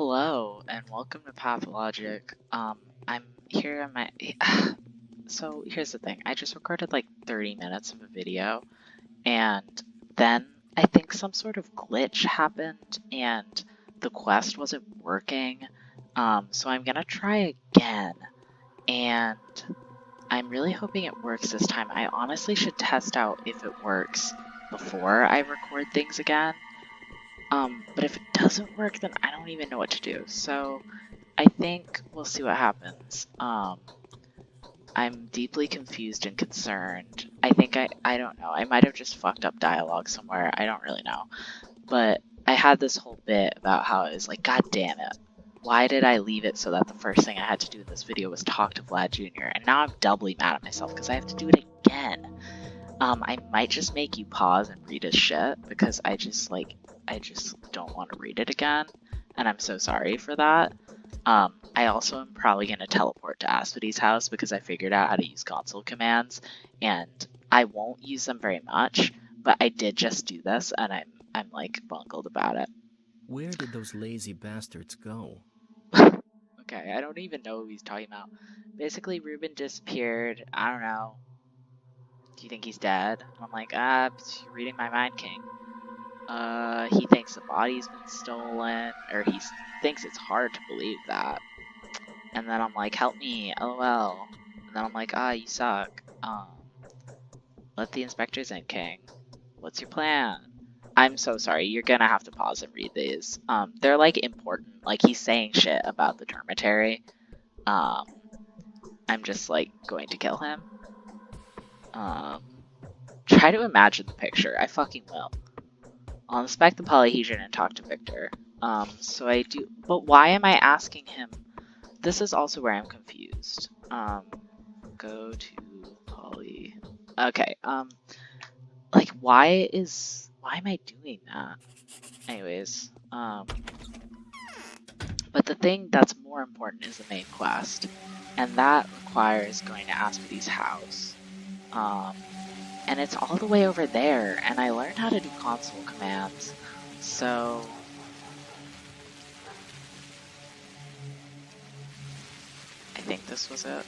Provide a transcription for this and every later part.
Hello and welcome to Pathologic. I'm here on my. So here's the thing. I just recorded like 30 minutes of a video, and then I think some sort of glitch happened, and the quest wasn't working. So I'm gonna try again, and I'm really hoping it works this time. I honestly should test out if it works before I record things again. But if it doesn't work, then I don't even know what to do. So I think we'll see what happens. I'm deeply confused and concerned. I don't know. I might have just fucked up dialogue somewhere. I don't really know. But I had this whole bit about how it was like, God damn it. Why did I leave it so that the first thing I had to do in this video was talk to Vlad Jr.? And now I'm doubly mad at myself because I have to do it again. I might just make you pause and read his shit because I just don't want to read it again. And I'm so sorry for that. I also am probably going to teleport to Aspidy's house because I figured out how to use console commands, and I won't use them very much, but I did just do this, and I'm like bungled about it. Where did those lazy bastards go? Okay, I don't even know who he's talking about. Basically, Ruben disappeared. I don't know. Do you think he's dead? I'm like, you're reading my mind, King. He thinks the body's been stolen, or he thinks it's hard to believe that. And then I'm like, help me, lol. And then I'm like, you suck. Let the inspectors in, King. What's your plan? I'm so sorry, you're gonna have to pause and read these. They're like important, like he's saying shit about the dormitory. I'm just like going to kill him. Try to imagine the picture, I fucking will. I'll inspect the polyhedron and talk to Victor. So I do, but why am I asking him? This is also where I'm confused. Go to poly. Okay, like why am I doing that? Anyways, but the thing that's more important is the main quest, and that requires going to Aspidy's house. And it's all the way over there, and I learned how to do console commands, so I think this was it.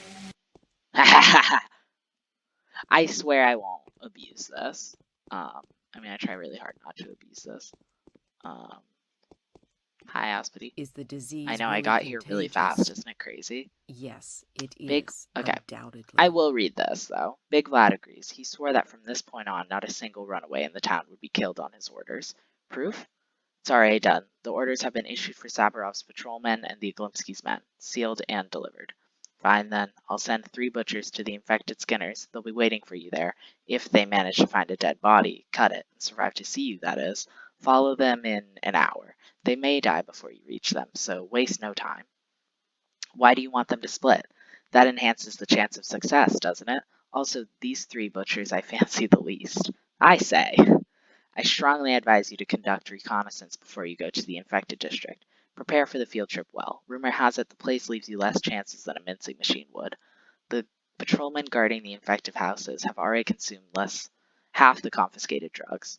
I swear I won't abuse this. I mean, I try really hard not to abuse this. Hi, Aspity. Is the disease I know really I got here really contagious? fast, isn't it crazy? Yes, it Big, is. okay. Undoubtedly. I will read this, though. Big Vlad agrees. He swore that from this point on, not a single runaway in the town would be killed on his orders. Proof? It's already done. The orders have been issued for Sabarov's patrolmen and the Glimsky's men, sealed and delivered. Fine then, I'll send 3 butchers to the infected Skinners. They'll be waiting for you there. If they manage to find a dead body, cut it, and survive to see you, that is. Follow them in an hour. They may die before you reach them, so waste no time. Why do you want them to split? That enhances the chance of success, doesn't it? Also, these 3 butchers I fancy the least. I say. I strongly advise you to conduct reconnaissance before you go to the infected district. Prepare for the field trip well. Rumor has it the place leaves you less chances than a mincing machine would. The patrolmen guarding the infected houses have already consumed half the confiscated drugs.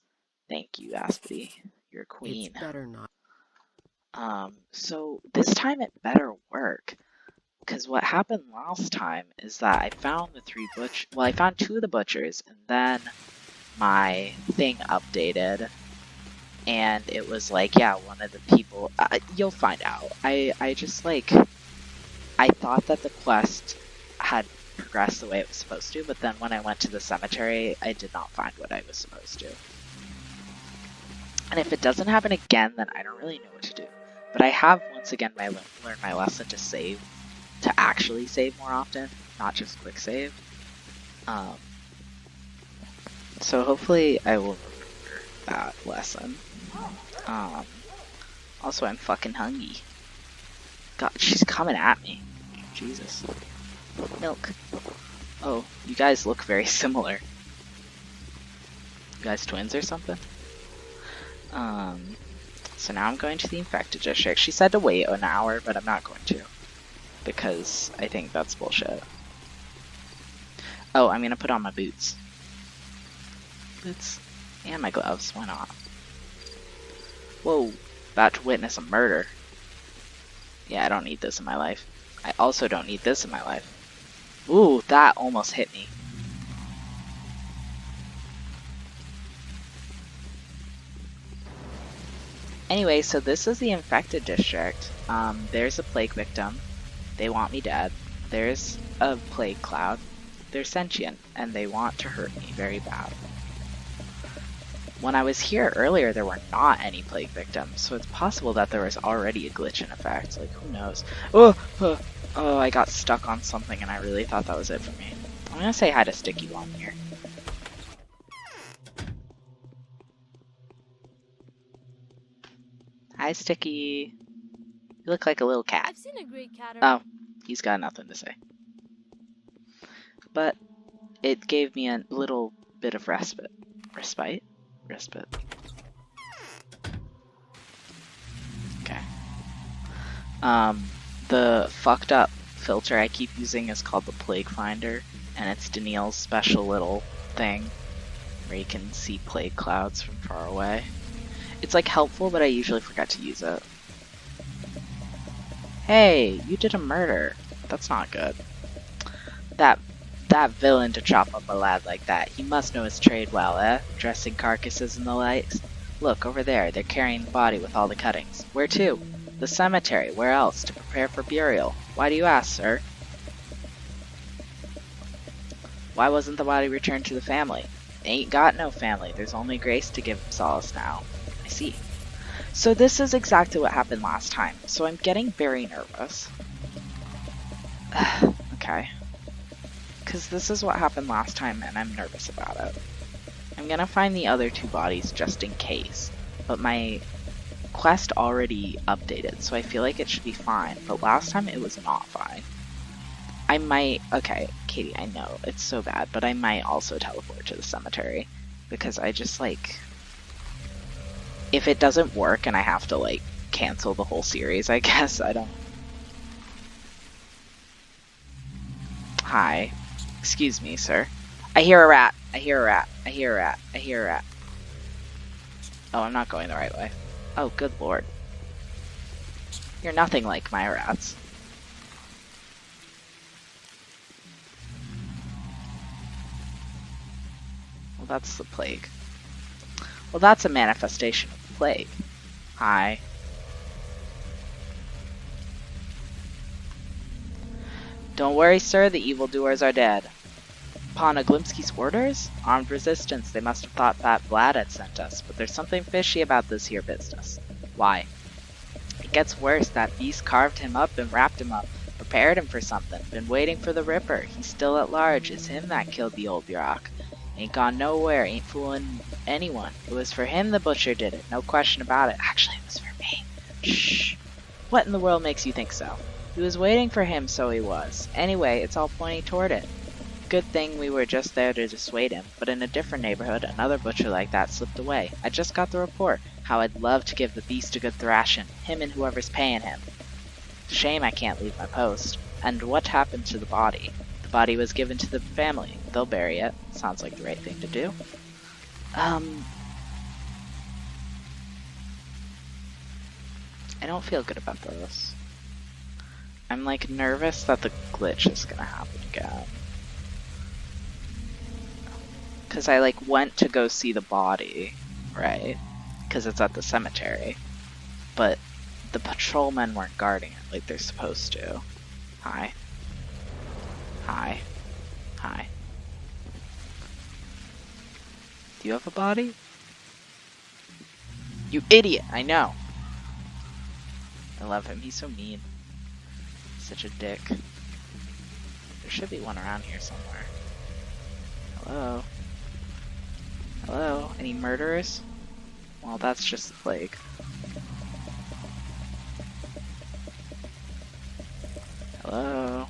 Thank you, Aspity. You're a queen. It's better not. So this time it better work. Because what happened last time is that I found I found 2 of the butchers, and then my thing updated, and it was like, yeah, one of the people, you'll find out. I just like, I thought that the quest had progressed the way it was supposed to, but then when I went to the cemetery, I did not find what I was supposed to. And if it doesn't happen again, then I don't really know what to do. But I have once again learned my lesson to actually save more often, not just quick save. So hopefully I will remember that lesson. Also, I'm fucking hungry. God, she's coming at me. Jesus. Milk. Oh, you guys look very similar. You guys twins or something? So now I'm going to the infected district. She said to wait an hour, but I'm not going to. Because I think that's bullshit. Oh, I'm gonna put on my boots. Boots. And my gloves, why not? Whoa, about to witness a murder. Yeah, I don't need this in my life. I also don't need this in my life. Ooh, that almost hit me. Anyway, so this is the infected district. There's a plague victim. They want me dead. There's a plague cloud. They're sentient, and they want to hurt me very bad. When I was here earlier, there were not any plague victims, so it's possible that there was already a glitch in effect. Like, who knows? Oh, I got stuck on something, and I really thought that was it for me. I'm gonna say hi to Sticky while I'm here. Hi, Sticky. You look like a little cat. I've seen a great cat. Oh, he's got nothing to say. But it gave me a little bit of respite. Respite? Respite. Okay. The fucked up filter I keep using is called the Plague Finder, and it's Daniel's special little thing where you can see plague clouds from far away. It's like helpful, but I usually forget to use it. Hey, you did a murder. That's not good. That villain to chop up a lad like that. He must know his trade well, eh? Dressing carcasses and the likes. Look, over there, they're carrying the body with all the cuttings. Where to? The cemetery. Where else? To prepare for burial. Why do you ask, sir? Why wasn't the body returned to the family? They ain't got no family. There's only Grace to give solace now. I see. So this is exactly what happened last time. So I'm getting very nervous. Okay. Because this is what happened last time and I'm nervous about it. I'm gonna find the other two bodies just in case. But my quest already updated, so I feel like it should be fine. But last time it was not fine. I might... Okay, Katie, I know, it's so bad, but I might also teleport to the cemetery. Because I just, like... If it doesn't work and I have to, like, cancel the whole series, I guess, I don't... Hi. Excuse me, sir. I hear a rat. I hear a rat. I hear a rat. I hear a rat. Oh, I'm not going the right way. Oh, good lord. You're nothing like my rats. Well, that's the plague. Well, that's a manifestation of the plague. Hi. Don't worry, sir, the evildoers are dead. Pathologic orders? Armed resistance, they must have thought that Vlad had sent us, but there's something fishy about this here business. Why? It gets worse, that beast carved him up and wrapped him up, prepared him for something, been waiting for the Ripper, he's still at large, it's him that killed the old Burak. Ain't gone nowhere, ain't fooling anyone. It was for him the butcher did it, no question about it. Actually, it was for me. Shh. What in the world makes you think so? He was waiting for him, so he was. Anyway, it's all pointing toward it. Good thing we were just there to dissuade him, but in a different neighborhood, another butcher like that slipped away. I just got the report. How I'd love to give the beast a good thrashing, him and whoever's paying him. Shame I can't leave my post. And what happened to the body? The body was given to the family. They'll bury it. Sounds like the right thing to do. I don't feel good about this. I'm like nervous that the glitch is gonna happen again. Because I like went to go see the body, right? Because it's at the cemetery. But the patrolmen weren't guarding it like they're supposed to. Hi. Hi. Hi. Do you have a body? You idiot! I know! I love him. He's so mean. Such a dick. There should be one around here somewhere. Hello? Hello? Any murderers? Well, that's just the plague. Hello?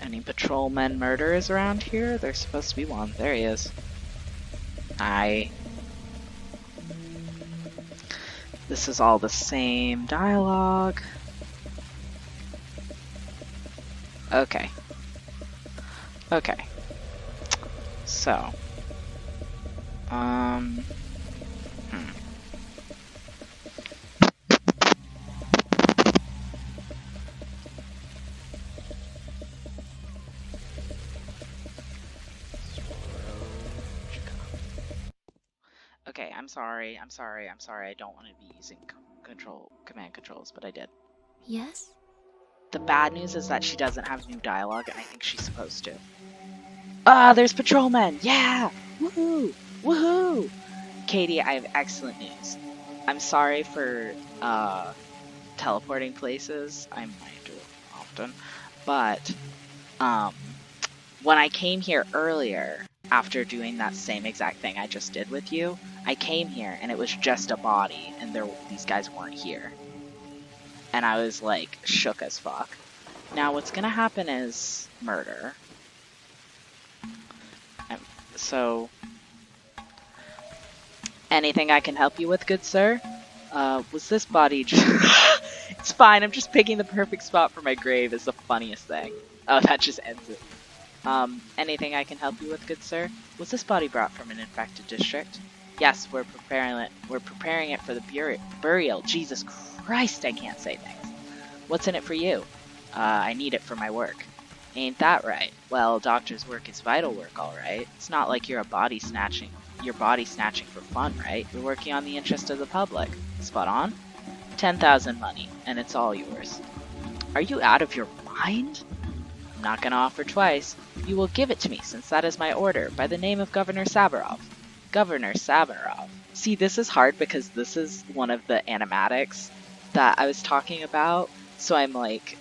Any patrolmen murderers around here? There's supposed to be one. There he is. Hi. This is all the same dialogue. Okay. Okay. So. I'm sorry. I don't want to be using command controls, but I did. Yes? The bad news is that she doesn't have new dialogue, and I think she's supposed to. Ah, there's patrolmen! Yeah! Woohoo! Woohoo! Katie, I have excellent news. I'm sorry for, teleporting places. I might do it often. But, when I came here earlier, after doing that same exact thing I just did with you, I came here and it was just a body, and these guys weren't here. And I was, like, shook as fuck. Now, what's gonna happen is murder. So, anything I can help you with, good sir? Was this body just... It's fine, I'm just picking the perfect spot for my grave is the funniest thing. Oh, that just ends it. Anything I can help you with, good sir? Was this body brought from an infected district? Yes, we're preparing it for the burial. Jesus Christ, I can't say things. What's in it for you? I need it for my work. Ain't that right? Well, doctor's work is vital work, alright. It's not like you're body snatching for fun, right? You're working on the interest of the public. Spot on? 10,000 money, and it's all yours. Are you out of your mind? I'm not gonna offer twice. You will give it to me, since that is my order, by the name of Governor Savarov. Governor Savarov. See, this is hard because this is one of the animatics that I was talking about. So I'm like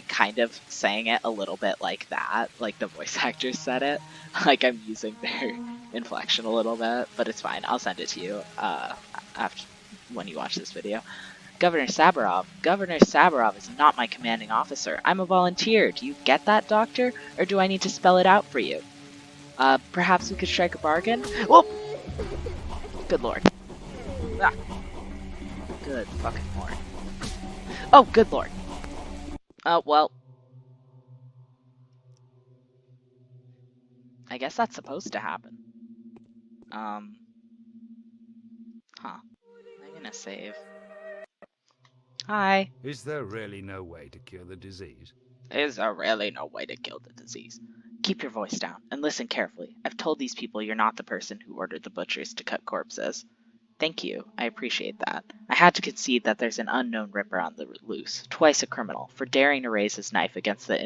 kind of saying it a little bit like that, like the voice actors said it. Like I'm using their inflection a little bit, but it's fine. I'll send it to you after when you watch this video. Governor Savarov is not my commanding officer. I'm a volunteer. Do you get that, Doctor? Or do I need to spell it out for you? Perhaps we could strike a bargain? Whoa! Good lord. Ah. Good fucking lord. Oh, good lord. Oh, well. I guess that's supposed to happen. I'm gonna save. Hi. Is there really no way to cure the disease? Is there really no way to kill the disease? Keep your voice down and listen carefully. I've told these people you're not the person who ordered the butchers to cut corpses. Thank you, I appreciate that. I had to concede that there's an unknown Ripper on the loose, twice a criminal, for daring to raise his knife against the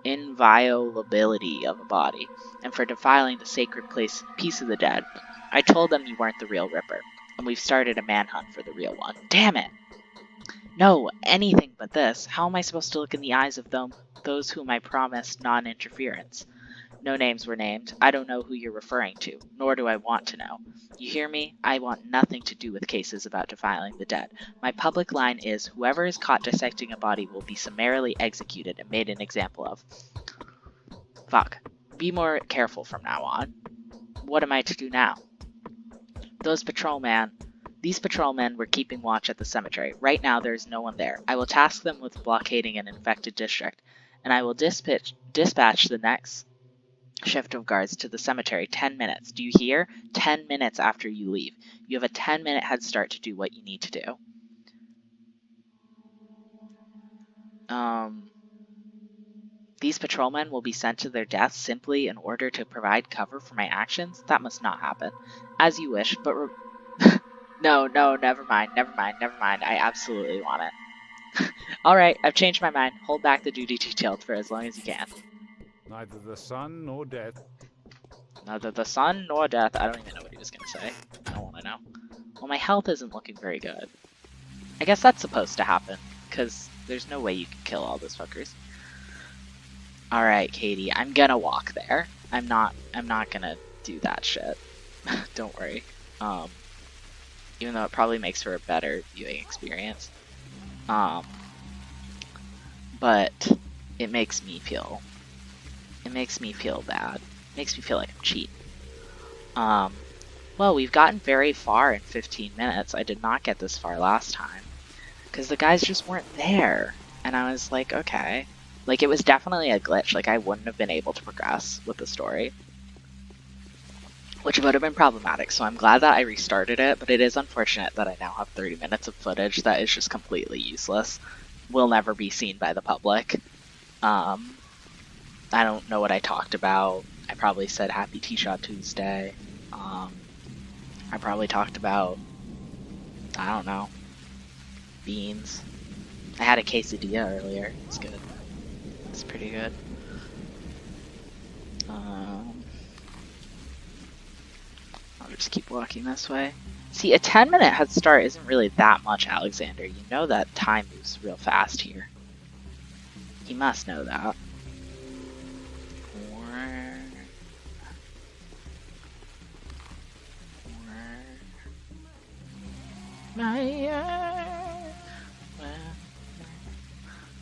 inviolability of a body, and for defiling the sacred peace of the dead. I told them you weren't the real Ripper, and we've started a manhunt for the real one. Damn it! No, anything but this. How am I supposed to look in the eyes of those whom I promised non-interference? No names were named. I don't know who you're referring to, nor do I want to know. You hear me? I want nothing to do with cases about defiling the dead. My public line is, whoever is caught dissecting a body will be summarily executed and made an example of. Fuck. Be more careful from now on. What am I to do now? These patrolmen were keeping watch at the cemetery. Right now there is no one there. I will task them with blockading an infected district, and I will dispatch the next shift of guards to the cemetery 10 minutes. Do you hear? 10 minutes after you leave. You have a 10-minute head start to do what you need to do. These patrolmen will be sent to their deaths simply in order to provide cover for my actions? That must not happen. As you wish, but No, never mind. I absolutely want it. Alright, I've changed my mind. Hold back the duty detailed for as long as you can. Neither the sun nor death. Neither the sun nor death. I don't even know what he was gonna say. I don't want to know. Well, my health isn't looking very good. I guess that's supposed to happen, because there's no way you can kill all those fuckers. Alright, Katie, I'm gonna walk there. I'm not gonna do that shit. Don't worry. Even though it probably makes for a better viewing experience. But it makes me feel bad. It makes me feel like I'm cheating. Well, we've gotten very far in 15 minutes. I did not get this far last time. Because the guys just weren't there. And I was like, okay. Like, it was definitely a glitch. Like, I wouldn't have been able to progress with the story. Which would have been problematic, so I'm glad that I restarted it, but it is unfortunate that I now have 30 minutes of footage that is just completely useless. Will never be seen by the public. I don't know what I talked about. I probably said Happy T-Shot Tuesday. I probably talked about, I don't know, beans. I had a quesadilla earlier. It's good. It's pretty good. I'll just keep walking this way. See, a 10-minute head start isn't really that much, Alexander. You know that time moves real fast here. You must know that.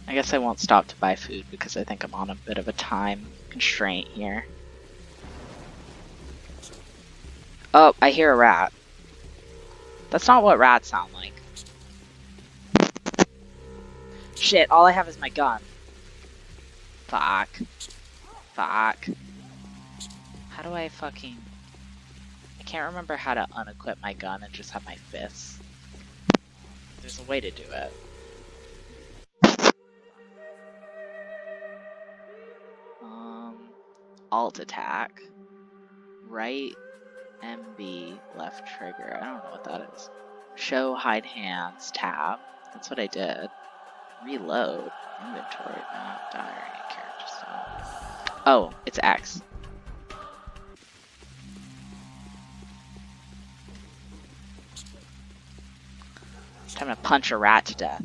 I guess I won't stop to buy food because I think I'm on a bit of a time constraint here. Oh, I hear a rat. That's not what rats sound like. Shit, all I have is my gun. Fuck. Fuck. How do I fucking... I can't remember how to unequip my gun and just have my fists. There's a way to do it. Alt attack. Right MB, left trigger. I don't know what that is. Show hide hands, tab. That's what I did. Reload. Inventory, map, diary, character style. Oh, it's X. Time to punch a rat to death.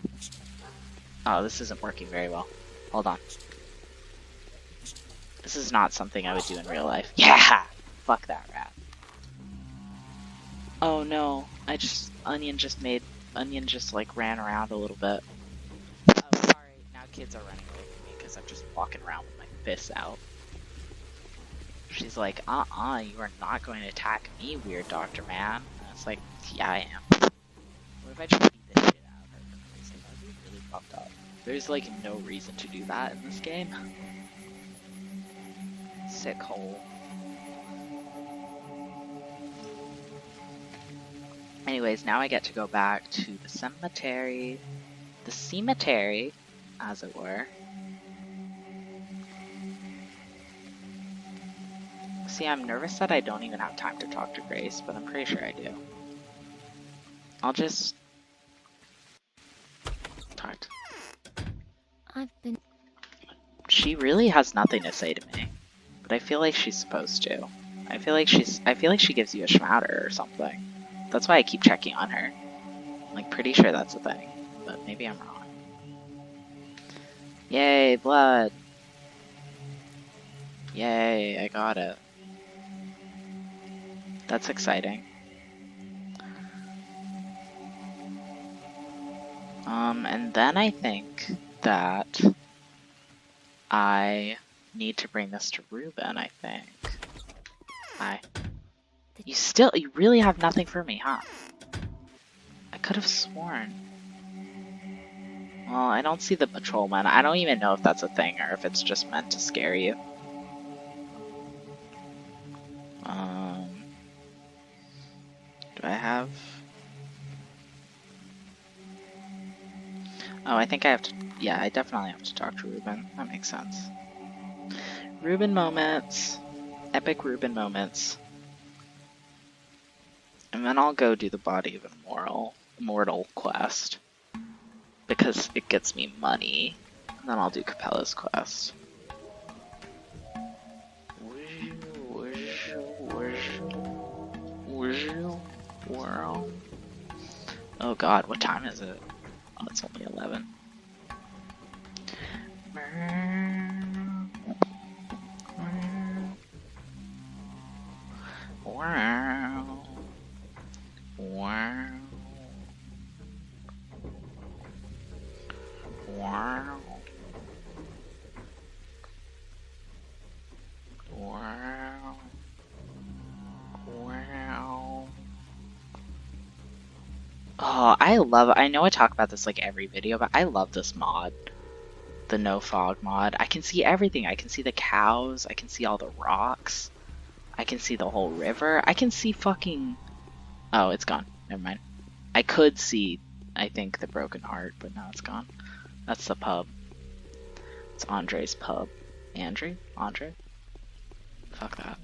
Oh, this isn't working very well. Hold on. This is not something I would do in real life. Yeah! Fuck that rat. Oh no, Onion just like ran around a little bit. Oh, sorry, now kids are running away from me because I'm just walking around with my fists out. She's like, you are not going to attack me, weird Dr. Man. And it's like, yeah, I am. What if I try to beat the shit out of her for no reason? That would be really fucked up. There's like no reason to do that in this game. Sick hole. Anyways, now I get to go back to the cemetery, as it were. See, I'm nervous that I don't even have time to talk to Grace, but I'm pretty sure I do. I'll just talk to... She really has nothing to say to me, but I feel like she's supposed to. I feel like she gives you a schmatter or something. That's why I keep checking on her. I'm like pretty sure that's a thing, but maybe I'm wrong. Yay, blood. Yay, I got it. That's exciting. And then I think that I need to bring this to Ruben, I think. You really have nothing for me, huh? I could have sworn. Well, I don't see the patrolman. I don't even know if that's a thing or if it's just meant to scare you. Do I have... Oh, I think I have to... Yeah, I definitely have to talk to Ruben. That makes sense. Ruben moments. Epic Ruben moments. And then I'll go do the Body of Immortal quest. Because it gets me money. And then I'll do Capella's quest. Oh god, what time is it? Oh, it's only 11. Oh, I know I talk about this like every video, but I love this mod. The no fog mod. I can see everything. I can see the cows. I can see all the rocks. I can see the whole river. I can see fucking... Oh, it's gone. Never mind. I could see, I think, the Broken Heart, but now it's gone. That's the pub. It's Andre's pub. Andre? Fuck that.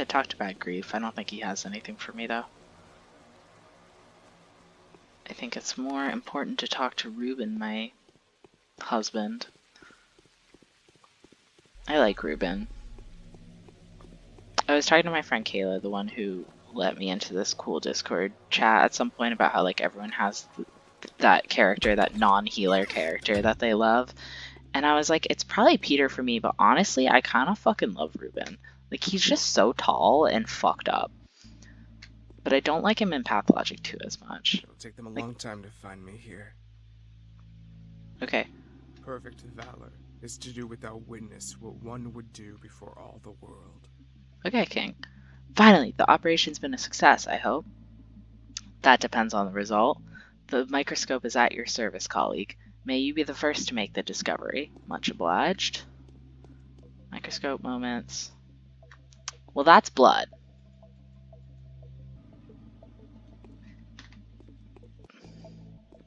could talk to Bad Grief. I don't think he has anything for me, though. I think it's more important to talk to Ruben, my husband. I like Ruben. I was talking to my friend Kayla, the one who let me into this cool Discord chat at some point about how, like, everyone has that character, that non-healer character that they love. And I was like, it's probably Peter for me, but honestly, I kind of fucking love Ruben. Like, he's just so tall and fucked up. But I don't like him in Pathologic 2 as much. It'll take them a long time to find me here. Okay. Perfect valor is to do without witness what one would do before all the world. Okay, King. Finally, the operation's been a success, I hope. That depends on the result. The microscope is at your service, colleague. May you be the first to make the discovery. Much obliged. Microscope moments. Well, that's blood.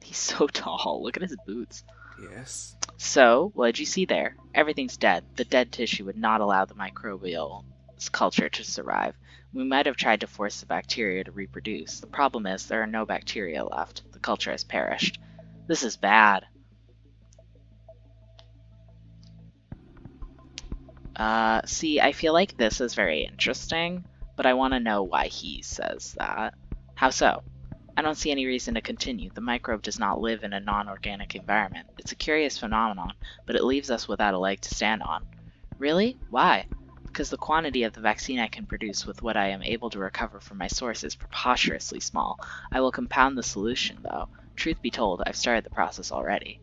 He's so tall. Look at his boots. Yes? So, what did you see there? Everything's dead. The dead tissue would not allow the microbial culture to survive. We might have tried to force the bacteria to reproduce. The problem is there are no bacteria left. The culture has perished. This is bad. See, I feel like this is very interesting, but I want to know why he says that. How so? I don't see any reason to continue. The microbe does not live in a non-organic environment. It's a curious phenomenon, but it leaves us without a leg to stand on. Really? Why? Because the quantity of the vaccine I can produce with what I am able to recover from my source is preposterously small. I will compound the solution, though. Truth be told, I've started the process already.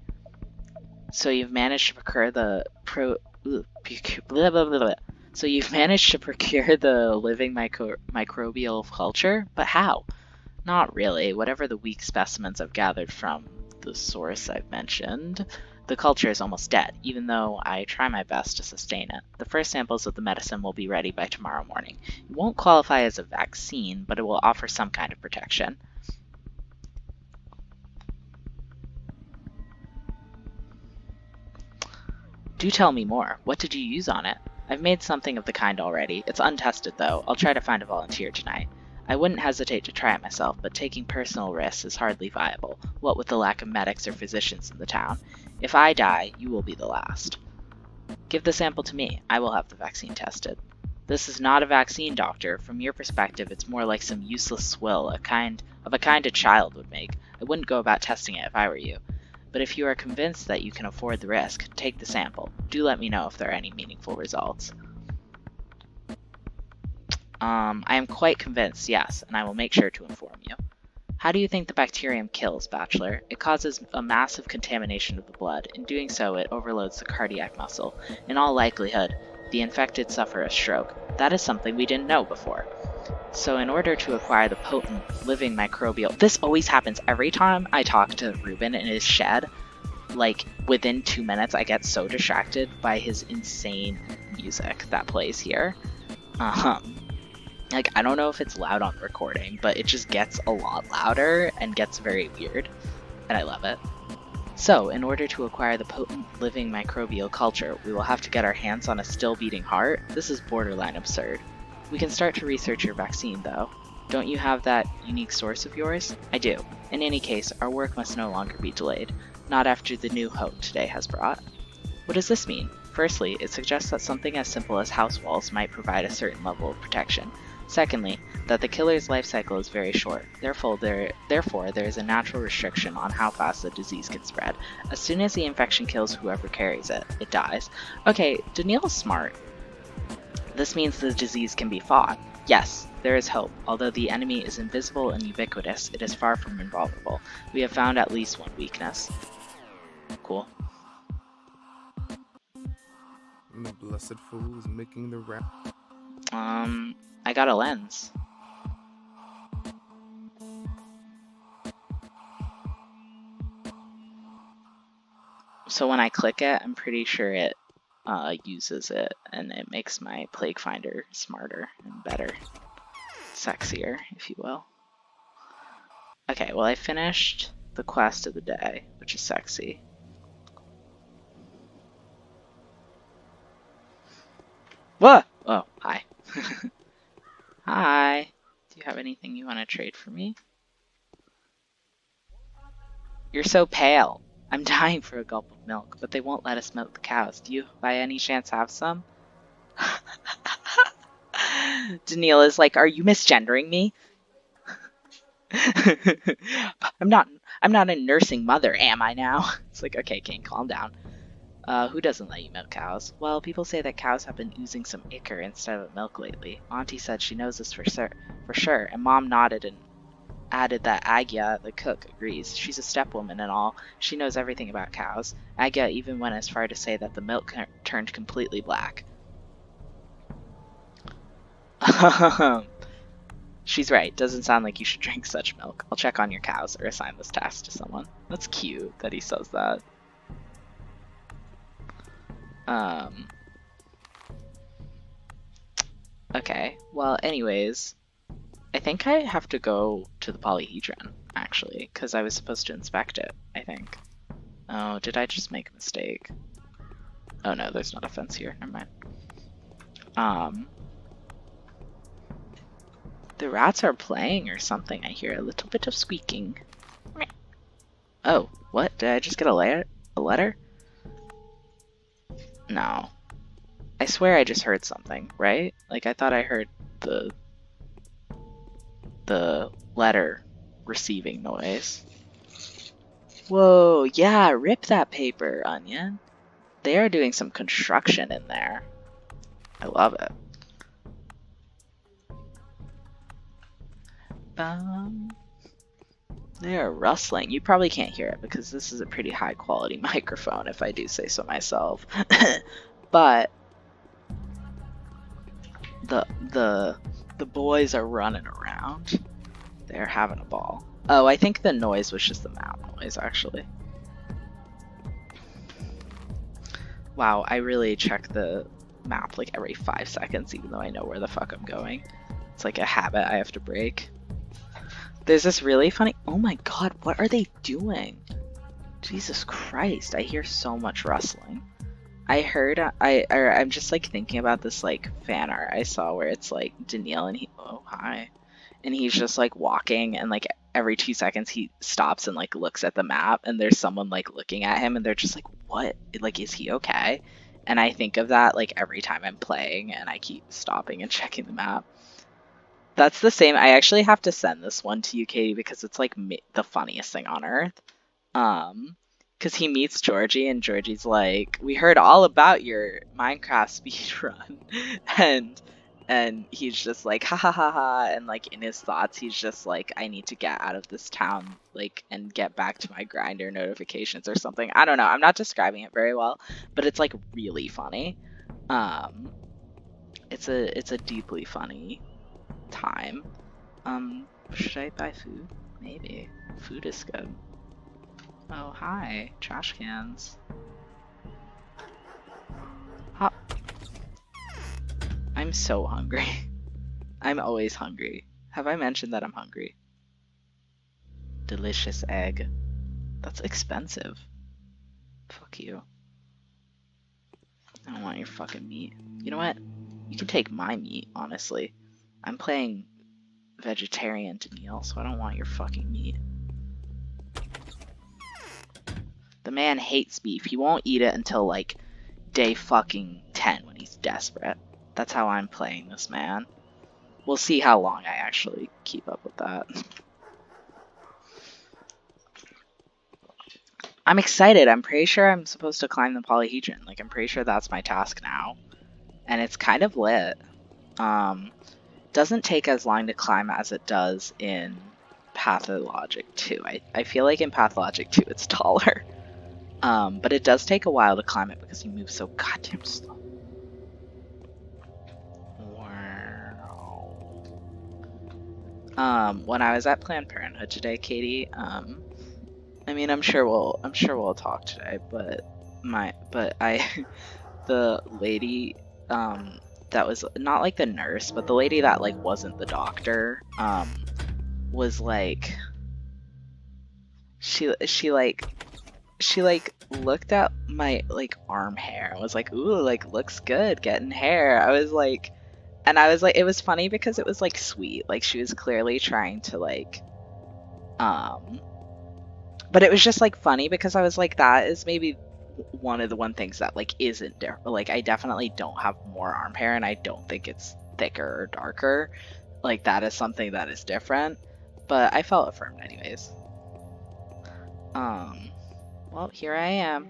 So you've managed to procure the So you've managed to procure the living microbial culture? But how? Not really. Whatever the weak specimens I've gathered from the source I've mentioned, the culture is almost dead, even though I try my best to sustain it. The first samples of the medicine will be ready by tomorrow morning. It won't qualify as a vaccine, but it will offer some kind of protection. Do tell me more. What did you use on it? I've made something of the kind already. It's untested, though. I'll try to find a volunteer tonight. I wouldn't hesitate to try it myself, but taking personal risks is hardly viable, what with the lack of medics or physicians in the town. If I die, you will be the last. Give the sample to me. I will have the vaccine tested. This is not a vaccine, Doctor. From your perspective, it's more like some useless swill, a kind a child would make. I wouldn't go about testing it if I were you. But if you are convinced that you can afford the risk, take the sample. Do let me know if there are any meaningful results. I am quite convinced, yes, and I will make sure to inform you. How do you think the bacterium kills, Bachelor? It causes a massive contamination of the blood. In doing so, it overloads the cardiac muscle. In all likelihood, the infected suffer a stroke. That is something we didn't know before. So in order to acquire the potent, living microbial... This always happens every time I talk to Ruben in his shed. Like, within 2 minutes, I get so distracted by his insane music that plays here. Like, I don't know if it's loud on the recording, but it just gets a lot louder and gets very weird, and I love it. So, in order to acquire the potent living microbial culture, we will have to get our hands on a still beating heart? This is borderline absurd. We can start to research your vaccine, though. Don't you have that unique source of yours? I do. In any case, our work must no longer be delayed, not after the new hope today has brought. What does this mean? Firstly, it suggests that something as simple as house walls might provide a certain level of protection. Secondly, that the killer's life cycle is very short. Therefore, there is a natural restriction on how fast the disease can spread. As soon as the infection kills whoever carries it, it dies. Okay, Danielle's smart. This means the disease can be fought. Yes, there is hope. Although the enemy is invisible and ubiquitous, it is far from invulnerable. We have found at least one weakness. Cool. The blessed fool is making the round. I got a lens. So when I click it, I'm pretty sure it uses it, and it makes my plague finder smarter and better. Sexier, if you will. Okay, well I finished the quest of the day, which is sexy. What? Oh, hi. anything you want to trade for me? You're so pale. I'm dying for a gulp of milk, but they won't let us milk the cows. Do you, by any chance, have some? Daniil is like, are you misgendering me? I'm not a nursing mother, am I now? It's like, okay, King, calm down. Who doesn't let you milk cows? Well, people say that cows have been oozing some ichor instead of milk lately. Auntie said she knows this for sure, and Mom nodded and added that Agya, the cook, agrees. She's a stepwoman and all. She knows everything about cows. Agya even went as far to say that the milk turned completely black. She's right. Doesn't sound like you should drink such milk. I'll check on your cows or assign this task to someone. That's cute that he says that. Okay. Well, anyways, I think I have to go to the polyhedron, actually, because I was supposed to inspect it, I think. Oh, did I just make a mistake? Oh no, there's not a fence here. Never mind. The rats are playing or something. I hear a little bit of squeaking. Oh, what? Did I just get a letter? No. I swear I just heard something, right? Like, I thought I heard the letter receiving noise. Whoa, yeah, rip that paper, Onion. They are doing some construction in there. I love it. They are rustling. You probably can't hear it because this is a pretty high quality microphone, if I do say so myself. But the boys are running around. They're having a ball. Oh, I think the noise was just the map noise, actually. Wow, I really check the map like every 5 seconds, even though I know where the fuck I'm going. It's like a habit I have to break. There's this really funny... Oh my god, what are they doing? Jesus Christ, I hear so much rustling. I heard... I'm just like thinking about this like fan art I saw where it's like Daniil and he... Oh, hi. And he's just like walking and like every 2 seconds he stops and like looks at the map and there's someone like looking at him and they're just like, what? Like, is he okay? And I think of that like every time I'm playing and I keep stopping and checking the map. That's the same. I actually have to send this one to you, Katie, because it's like the funniest thing on earth. Because he meets Georgie and Georgie's like, we heard all about your Minecraft speedrun. and he's just like, ha ha ha ha. And like in his thoughts, he's just like, I need to get out of this town, like, and get back to my grinder notifications or something. I don't know. I'm not describing it very well, but it's like really funny. It's a deeply funny time. Should I buy food? Maybe. Food is good. Oh, hi. Trash cans. Hop. I'm so hungry. I'm always hungry. Have I mentioned that I'm hungry? Delicious egg. That's expensive. Fuck you. I don't want your fucking meat. You know what? You can take my meat, honestly. I'm playing vegetarian, Daniil, so I don't want your fucking meat. The man hates beef. He won't eat it until like day fucking 10 when he's desperate. That's how I'm playing this man. We'll see how long I actually keep up with that. I'm excited. I'm pretty sure I'm supposed to climb the polyhedron. Like, I'm pretty sure that's my task now. And it's kind of lit. Doesn't take as long to climb as it does in Pathologic 2. I feel like in Pathologic 2 it's taller. But it does take a while to climb it because he moves so goddamn slow. Wow. When I was at Planned Parenthood today, Katie, I mean, I'm sure we'll talk today, but the lady, that was not like the nurse, but the lady that like wasn't the doctor, was like, she looked at my like arm hair and was like, ooh, like looks good getting hair. I was like, And I was like, it was funny because it was like sweet. Like she was clearly trying to like, but it was just like funny because I was like, that is maybe one of the things that like isn't different. Like I definitely don't have more arm hair and I don't think it's thicker or darker. Like that is something that is different. But I felt affirmed anyways. Well, here I am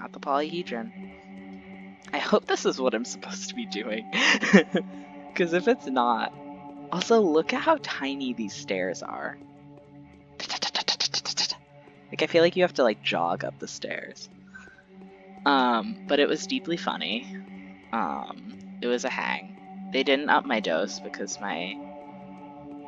at the polyhedron. I hope this is what I'm supposed to be doing. Because if it's not... Also, look at how tiny these stairs are. Like, I feel like you have to, like, jog up the stairs. But it was deeply funny. It was a hang. They didn't up my dose because my...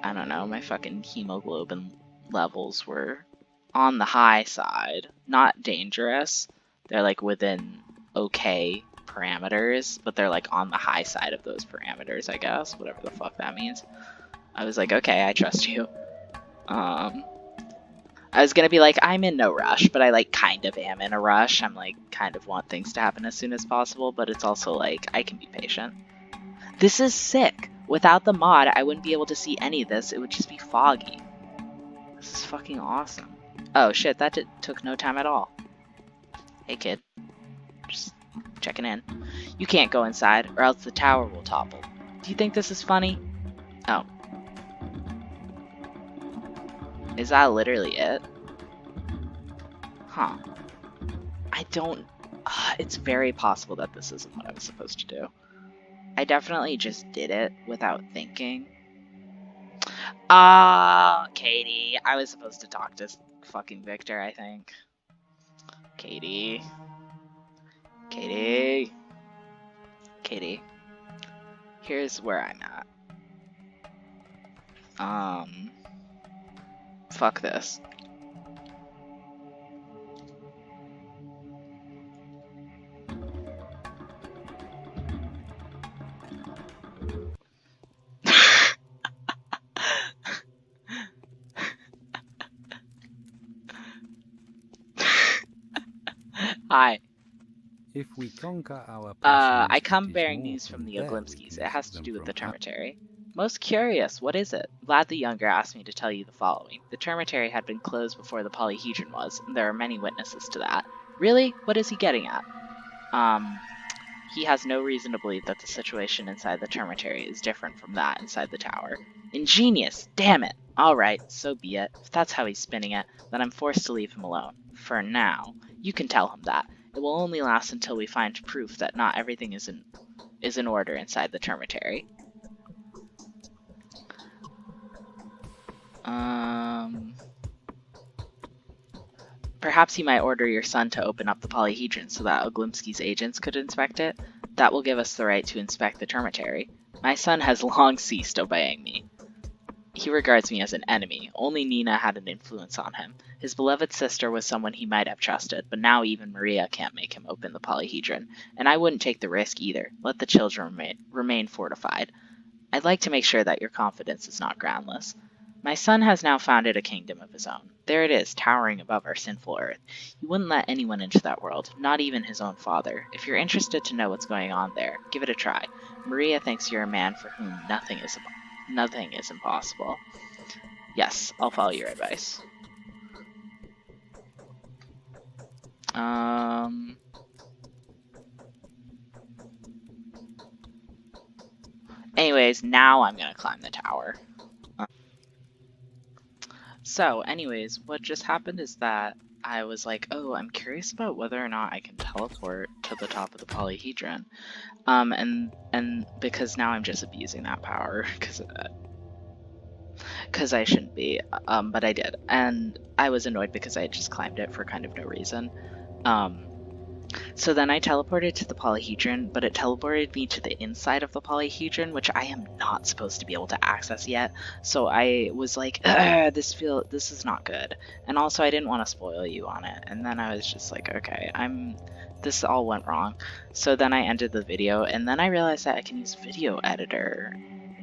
I don't know, my fucking hemoglobin levels were on the high side. Not dangerous. They're, like, within okay parameters, but they're like on the high side of those parameters, I guess, whatever the fuck that means. I was like, okay, I trust you. I was gonna be like, I'm in no rush, but I like kind of am in a rush. I'm like kind of want things to happen as soon as possible, but it's also like I can be patient. This is sick. Without the mod, I wouldn't be able to see any of this. It would just be foggy. This is fucking awesome. Oh shit, that took no time at all. Hey kid. Just checking in. You can't go inside, or else the tower will topple. Do you think this is funny? Oh. Is that literally it? Huh. I don't... it's very possible that this isn't what I was supposed to do. I definitely just did it without thinking. Katie. I was supposed to talk to fucking Victor, I think. Katie. Katie. Katie. Here's where I'm at. Fuck this. Hi. If we conquer our I passions, come it is bearing more news from the their Oglimskis. It weakness has to than do with from the our- Termitary. Most curious, what is it? Vlad the Younger asked me to tell you the following. The Termitary had been closed before the polyhedron was, and there are many witnesses to that. Really? What is he getting at? He has no reason to believe that the situation inside the Termitary is different from that inside the tower. Ingenious! Damn it! Alright, so be it. If that's how he's spinning it, then I'm forced to leave him alone. For now. You can tell him that. It will only last until we find proof that not everything is in order inside the Termitary. Perhaps he might order your son to open up the polyhedron so that Oglimski's agents could inspect it. That will give us the right to inspect the Termitary. My son has long ceased obeying me. He regards me as an enemy. Only Nina had an influence on him. His beloved sister was someone he might have trusted, but now even Maria can't make him open the polyhedron. And I wouldn't take the risk either. Let the children remain fortified. I'd like to make sure that your confidence is not groundless. My son has now founded a kingdom of his own. There it is, towering above our sinful earth. He wouldn't let anyone into that world, not even his own father. If you're interested to know what's going on there, give it a try. Maria thinks you're a man for whom nothing is impossible. Yes, I'll follow your advice. Anyways, now I'm gonna climb the tower. So, anyways, what just happened is that I was like, oh, I'm curious about whether or not I can teleport to the top of the polyhedron. And because now I'm just abusing that power, because I shouldn't be, but I did. And I was annoyed because I had just climbed it for kind of no reason. So then I teleported to the polyhedron, but it teleported me to the inside of the polyhedron, which I am not supposed to be able to access yet. So I was like, this is not good. And also I didn't want to spoil you on it. And then I was just like, okay, this all went wrong. So then I ended the video, and then I realized that I can use video editor,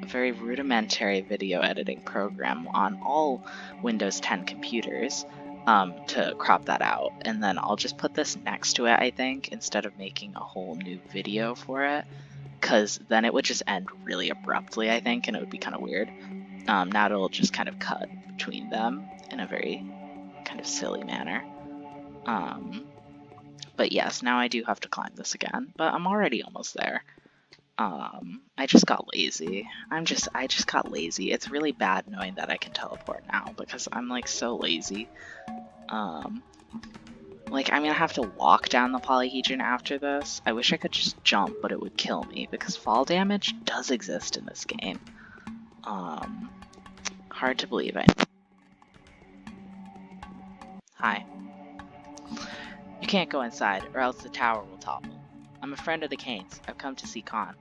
a very rudimentary video editing program on all Windows 10 computers. To crop that out, and then I'll just put this next to it, I think, instead of making a whole new video for it. because then it would just end really abruptly, I think, and it would be kind of weird. Now it'll just kind of cut between them in a very kind of silly manner. But yes, now I do have to climb this again, but I'm already almost there. I just got lazy. I just got lazy. It's really bad knowing that I can teleport now because I'm like so lazy. Like I'm gonna have to walk down the polyhedron after this. I wish I could just jump, but it would kill me because fall damage does exist in this game. Hard to believe it. Hi. You can't go inside, or else the tower will topple. I'm a friend of the Canes. I've come to see Khan.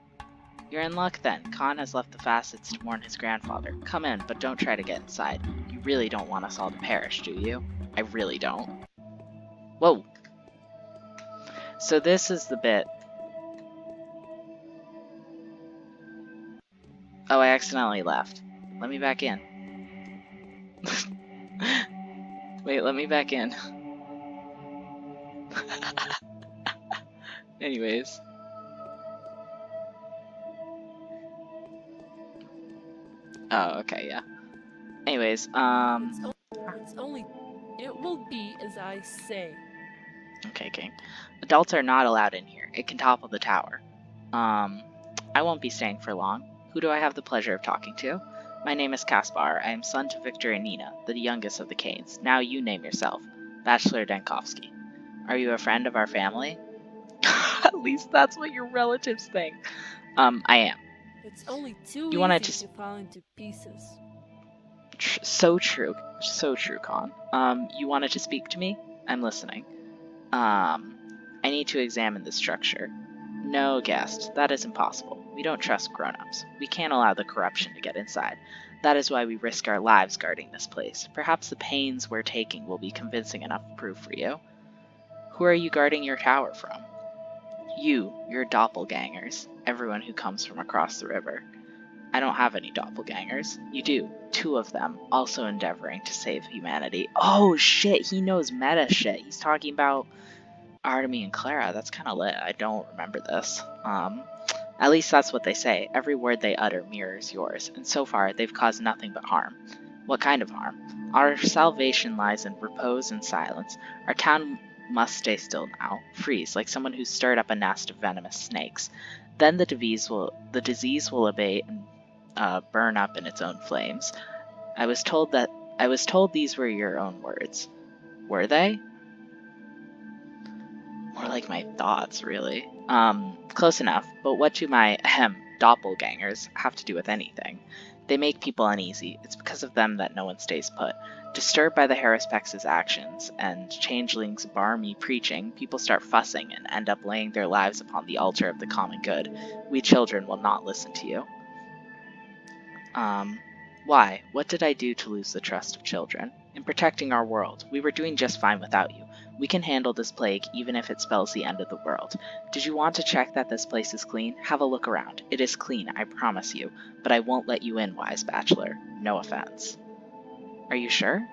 You're in luck then. Khan has left the facets to mourn his grandfather. Come in, but don't try to get inside. You really don't want us all to perish, do you? I really don't. Whoa! So this is the bit. Oh, I accidentally left. Let me back in. Wait, let me back in. Anyways. Oh, okay, yeah. Anyways, It's only... It will be as I say. Okay, King. Adults are not allowed in here. It can topple the tower. I won't be staying for long. Who do I have the pleasure of talking to? My name is Kaspar. I am son to Victor and Nina, the youngest of the Canes. Now you name yourself. Bachelor Dankovsky. Are you a friend of our family? At least that's what your relatives think. I am. It's only too You wanna easy just- to fall into pieces. So true. So true, Con. You wanted to speak to me? I'm listening. I need to examine the structure. No, guest. That is impossible. We don't trust grown-ups. We can't allow the corruption to get inside. That is why we risk our lives guarding this place. Perhaps the pains we're taking will be convincing enough proof for you. Who are you guarding your tower from? You, your doppelgangers. Everyone who comes from across the river. I don't have any doppelgangers. You do. 2 of them, also endeavoring to save humanity. Oh shit, he knows meta shit. He's talking about Artemy and Clara. That's kind of lit. I don't remember this. At least that's what they say. Every word they utter mirrors yours, and so far they've caused nothing but harm. What kind of harm? Our salvation lies in repose and silence. Our town must stay still now, freeze, like someone who's stirred up a nest of venomous snakes. Then the disease will abate and burn up in its own flames. I was told these were your own words. Were they? More like my thoughts, really. Close enough, but what do my doppelgangers have to do with anything? They make people uneasy. It's because of them that no one stays put. Disturbed by the Harrispex's actions and Changeling's barmy preaching, people start fussing and end up laying their lives upon the altar of the common good. We children will not listen to you. Why? What did I do to lose the trust of children? In protecting our world, we were doing just fine without you. We can handle this plague even if it spells the end of the world. Did you want to check that this place is clean? Have a look around. It is clean, I promise you. But I won't let you in, wise bachelor. No offense. Are you sure?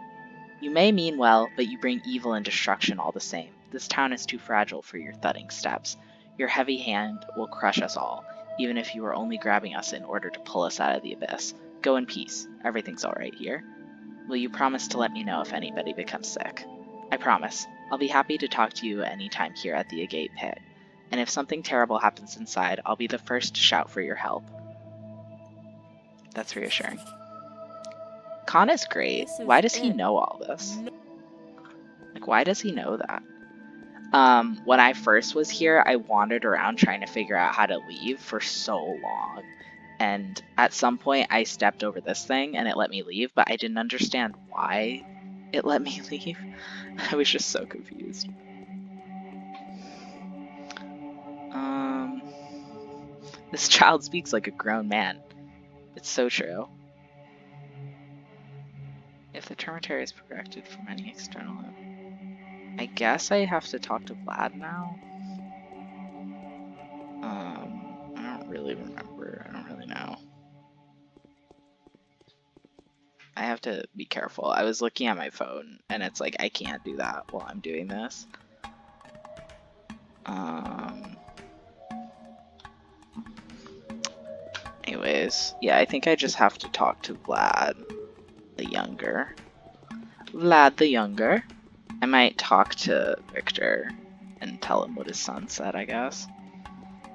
You may mean well, but you bring evil and destruction all the same. This town is too fragile for your thudding steps. Your heavy hand will crush us all, even if you are only grabbing us in order to pull us out of the abyss. Go in peace. Everything's alright here. Will you promise to let me know if anybody becomes sick? I promise. I'll be happy to talk to you anytime here at the Agate Pit. And if something terrible happens inside, I'll be the first to shout for your help. That's reassuring. Khan is great. Why does he know all this? Like, why does he know that? When I first was here, I wandered around trying to figure out how to leave for so long. And at some point, I stepped over this thing and it let me leave, but I didn't understand why it let me leave. I was just so confused. This child speaks like a grown man. It's so true. If the termitary is protected from any external... I guess I have to talk to Vlad now? I don't really remember. I don't really know. I have to be careful. I was looking at my phone, and it's like, I can't do that while I'm doing this. Anyways, yeah, I think I just have to talk to Vlad the Younger. Vlad the Younger. I might talk to Victor and tell him what his son said, I guess.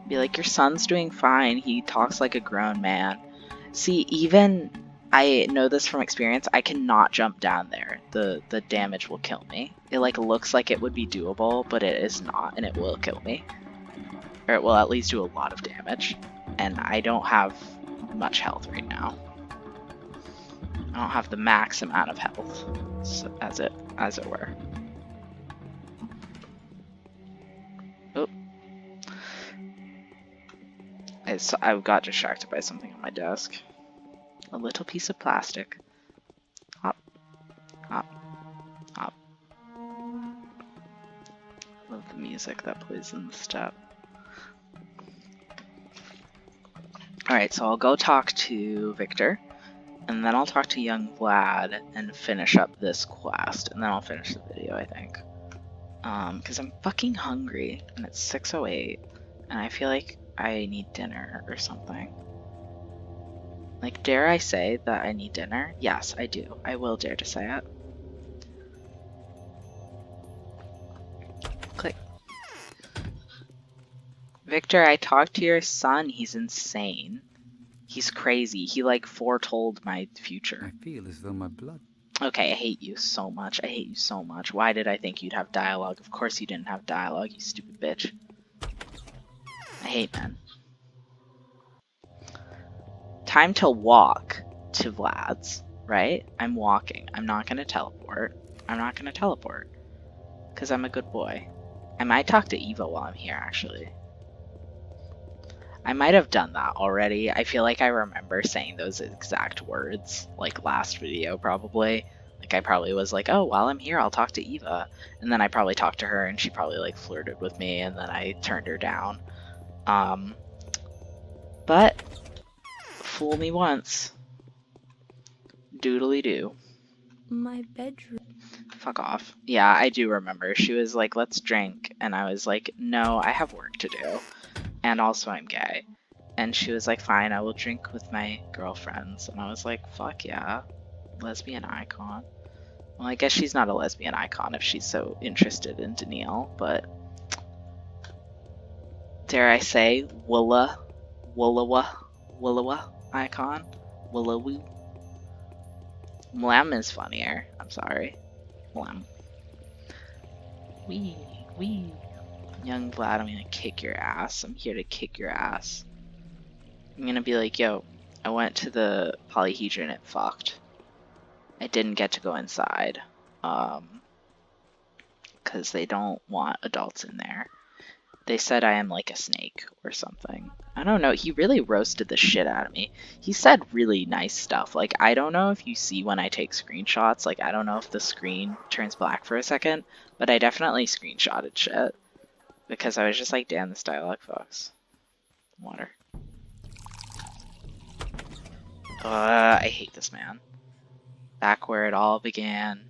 Be like, your son's doing fine. He talks like a grown man. See, even I know this from experience, I cannot jump down there. The damage will kill me. It like looks like it would be doable, but it is not, and it will kill me. Or it will at least do a lot of damage. And I don't have much health right now. I don't have the max amount of health, so, as it were. Oh. I got distracted by something on my desk. A little piece of plastic. Hop, hop, hop. Love the music that plays in the step. Alright, so I'll go talk to Victor, and then I'll talk to young Vlad and finish up this quest, and then I'll finish the video, I think. Because I'm fucking hungry, and it's 6:08, and I feel like I need dinner or something. Like, dare I say that I need dinner? Yes, I do. I will dare to say it. Click. Victor, I talked to your son. He's insane. He's crazy. He, like, foretold my future. I feel as though my blood... Okay, I hate you so much. I hate you so much. Why did I think you'd have dialogue? Of course you didn't have dialogue, you stupid bitch. I hate men. Time to walk to Vlad's, right? I'm walking. I'm not gonna teleport. I'm not gonna teleport. Because I'm a good boy. I might talk to Eva while I'm here, actually. I might have done that already. I feel like I remember saying those exact words, like last video probably. Like I probably was like, oh, while I'm here, I'll talk to Eva. And then I probably talked to her and she probably like flirted with me and then I turned her down. But fool me once. Doodly doo. My bedroom. Fuck off. Yeah, I do remember. She was like, let's drink. And I was like, no, I have work to do. And also I'm gay. And she was like, fine, I will drink with my girlfriends. And I was like, fuck yeah. Lesbian icon. Well, I guess she's not a lesbian icon if she's so interested in Danielle, but dare I say, Woolla icon? Woo. Mlam is funnier. I'm sorry. Mlam. Wee. Young Vlad, I'm gonna kick your ass. I'm here to kick your ass. I'm gonna be like, yo, I went to the polyhedron, it fucked. I didn't get to go inside. Because they don't want adults in there. They said I am like a snake or something. I don't know, he really roasted the shit out of me. He said really nice stuff. Like, I don't know if you see when I take screenshots, like, I don't know if the screen turns black for a second, but I definitely screenshotted shit. Because I was just like, damn, this dialogue fucks. Water. I hate this man. Back where it all began.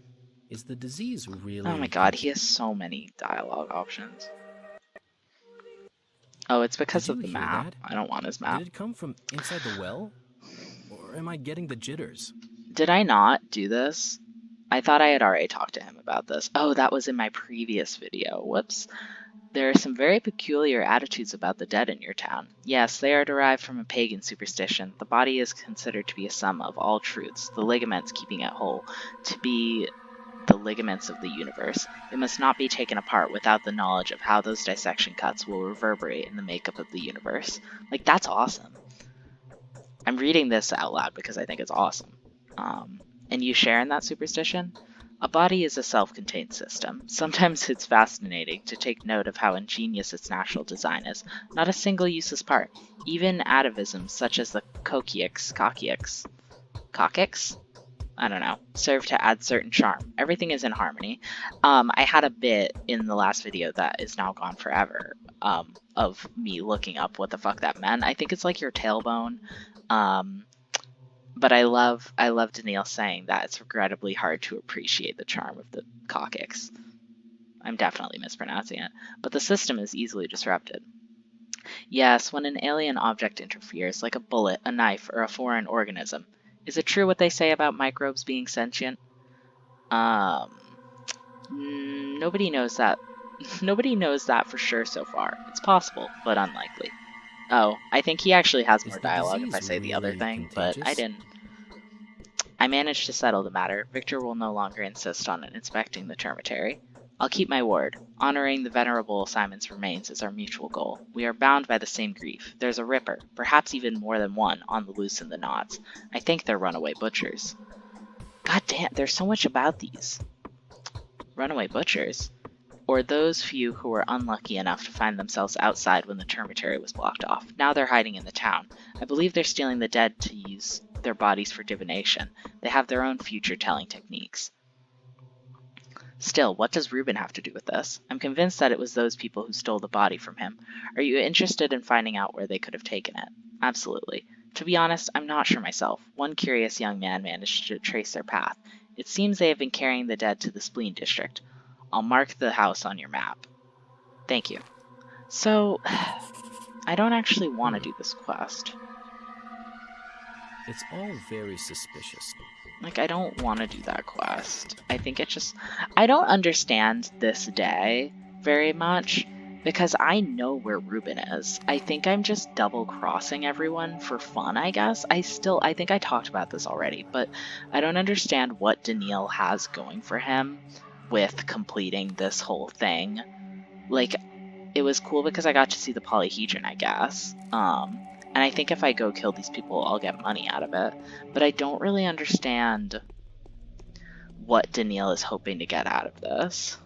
Is the disease really... Oh my god, he has so many dialogue options. Oh, it's because Did of you the hear map. that? I don't want his map. Did it come from inside the well? Or am I getting the jitters? Did I not do this? I thought I had already talked to him about this. Oh, that was in my previous video. Whoops. There are some very peculiar attitudes about the dead in your town. Yes, they are derived from a pagan superstition. The body is considered to be a sum of all truths, the ligaments keeping it whole, to be the ligaments of the universe. It must not be taken apart without the knowledge of how those dissection cuts will reverberate in the makeup of the universe. Like, that's awesome. I'm reading this out loud because I think it's awesome. And you share in that superstition? A body is a self-contained system. Sometimes it's fascinating to take note of how ingenious its natural design is. Not a single useless part. Even atavisms such as the coccyx, I don't know, serve to add certain charm. Everything is in harmony. I had a bit in the last video that is now gone forever, of me looking up what the fuck that meant. I think it's like your tailbone. But I love Danielle saying that it's regrettably hard to appreciate the charm of the coccyx. I'm definitely mispronouncing it. But the system is easily disrupted. Yes, when an alien object interferes, like a bullet, a knife, or a foreign organism. Is it true what they say about microbes being sentient? Nobody knows that. Nobody knows that for sure so far. It's possible, but unlikely. Oh, I think he actually has Is more the dialogue if I disease say the other really thing, but I contagious? didn't. I managed to settle the matter. Victor will no longer insist on inspecting the termitary. I'll keep my word. Honoring the venerable Simon's remains is our mutual goal. We are bound by the same grief. There's a ripper, perhaps even more than one, on the loose in the knots. I think they're runaway butchers. God damn, there's so much about these. Runaway butchers? Or those few who were unlucky enough to find themselves outside when the termitary was blocked off. Now they're hiding in the town. I believe they're stealing the dead to use their bodies for divination. They have their own future-telling techniques. Still, what does Reuben have to do with this? I'm convinced that it was those people who stole the body from him. Are you interested in finding out where they could have taken it? Absolutely. To be honest, I'm not sure myself. One curious young man managed to trace their path. It seems they have been carrying the dead to the Spleen District. I'll mark the house on your map. Thank you. So, I don't actually want to do this quest. It's all very suspicious. Like, I don't want to do that quest. I think it's just... I don't understand this day very much, because I know where Reuben is. I think I'm just double-crossing everyone for fun, I guess. I think I talked about this already, but I don't understand what Daniil has going for him with completing this whole thing. Like, it was cool because I got to see the polyhedron, I guess. And I think if I go kill these people, I'll get money out of it. But I don't really understand what Daniil is hoping to get out of this.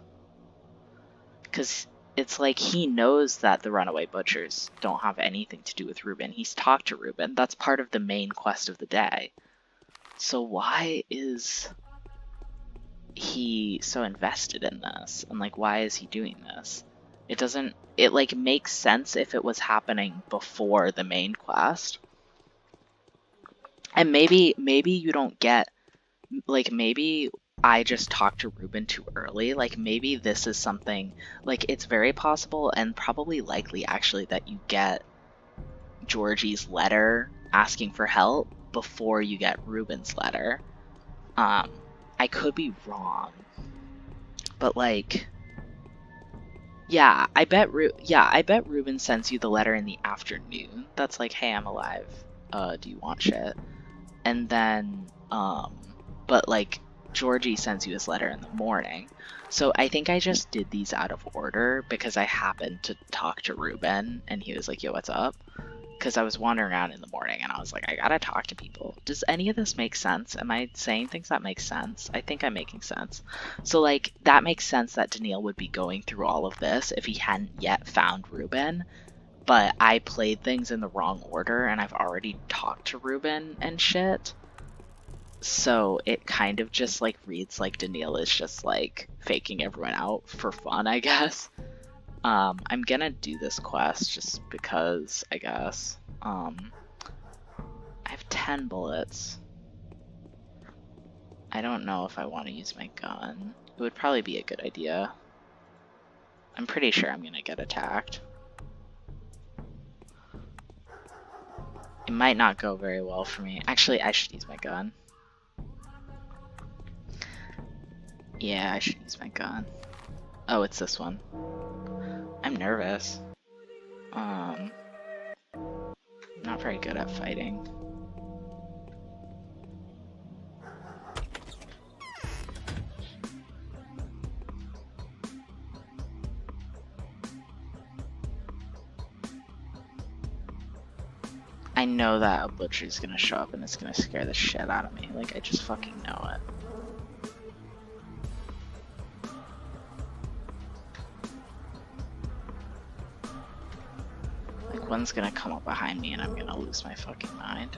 Because it's like he knows that the runaway butchers don't have anything to do with Reuben. He's talked to Reuben. That's part of the main quest of the day. So why is he so invested in this? And like, why is he doing this? It like makes sense if it was happening before the main quest. And maybe you don't get, like, maybe I just talked to Reuben too early. Like, maybe this is something, like, it's very possible and probably likely actually that you get Georgie's letter asking for help before you get Reuben's letter. I could be wrong, but like, yeah, I bet Reuben sends you the letter in the afternoon. That's like, hey, I'm alive. Do you want shit? And then, but like, Georgie sends you his letter in the morning. So I think I just did these out of order because I happened to talk to Reuben and he was like, yo, what's up? Because I was wandering around in the morning and I was like, I gotta talk to people. Does any of this make sense? Am I saying things that make sense? I think I'm making sense. So like, that makes sense that Daniil would be going through all of this if he hadn't yet found Reuben. But I played things in the wrong order and I've already talked to Reuben and shit. So it kind of just like reads like Daniil is just like faking everyone out for fun, I guess. I'm gonna do this quest just because, I guess. I have 10 bullets. I don't know if I want to use my gun. It would probably be a good idea. I'm pretty sure I'm gonna get attacked. It might not go very well for me. Actually, I should use my gun. Yeah, I should use my gun. Oh, it's this one. I'm nervous. Not very good at fighting. I know that a butcher's gonna show up and it's gonna scare the shit out of me. Like, I just fucking know it. Like, one's gonna come up behind me and I'm gonna lose my fucking mind.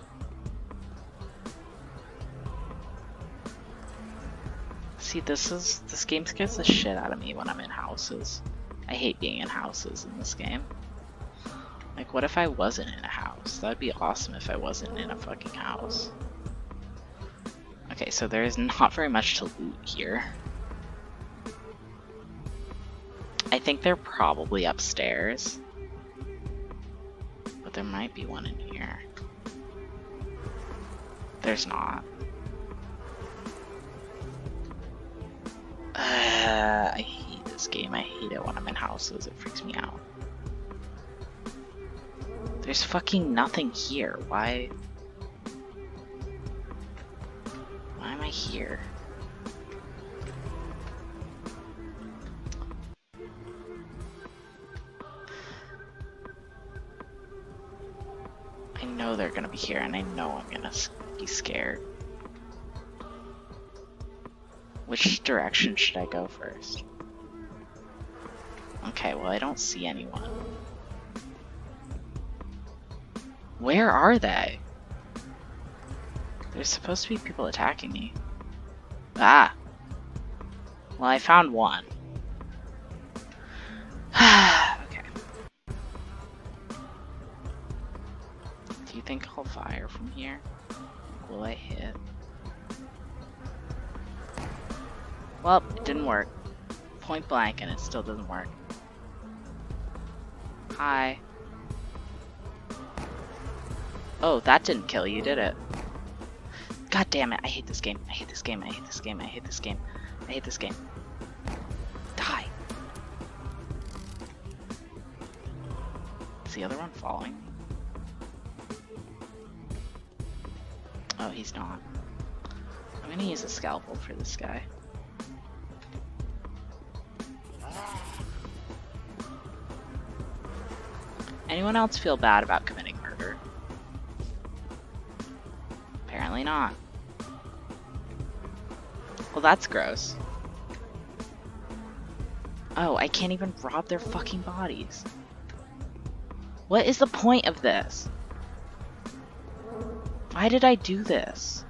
See, this game scares the shit out of me when I'm in houses. I hate being in houses in this game. Like, what if I wasn't in a house? That'd be awesome if I wasn't in a fucking house. Okay, so there is not very much to loot here. I think they're probably upstairs. there might be one in here. There's not. I hate this game. I hate it when I'm in houses. It freaks me out. There's fucking nothing here. Why am I here? I know they're gonna be here, and I know I'm gonna be scared. Which direction should I go first? Okay, well, I don't see anyone. Where are they? There's supposed to be people attacking me. Ah! Well, I found one. Okay. Do you think I'll fire from here? Will I hit? Well, it didn't work. Point blank, and it still doesn't work. Hi. Oh, that didn't kill you, did it? God damn it, I hate this game. I hate this game. I hate this game. I hate this game. I hate this game. Die. Is the other one following me? Oh, he's not. I'm gonna use a scalpel for this guy. Anyone else feel bad about committing murder? Apparently not. Well, that's gross. Oh, I can't even rob their fucking bodies. What is the point of this? Why did I do this?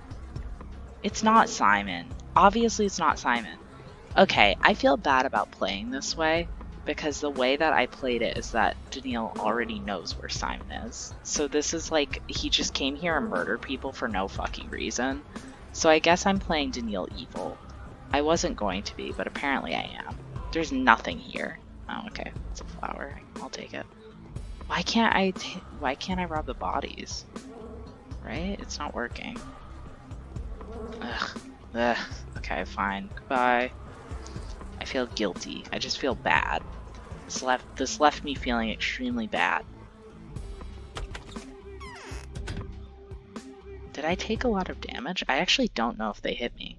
It's not Simon. Obviously it's not Simon. Okay, I feel bad about playing this way because the way that I played it is that Daniil already knows where Simon is. So this is like, he just came here and murdered people for no fucking reason. So I guess I'm playing Daniil evil. I wasn't going to be, but apparently I am. There's nothing here. Oh, okay. It's a flower. I'll take it. Why can't I rob the bodies? Right? It's not working. Ugh. Ugh. Okay, fine. Goodbye. I feel guilty. I just feel bad. This left me feeling extremely bad. Did I take a lot of damage? I actually don't know if they hit me.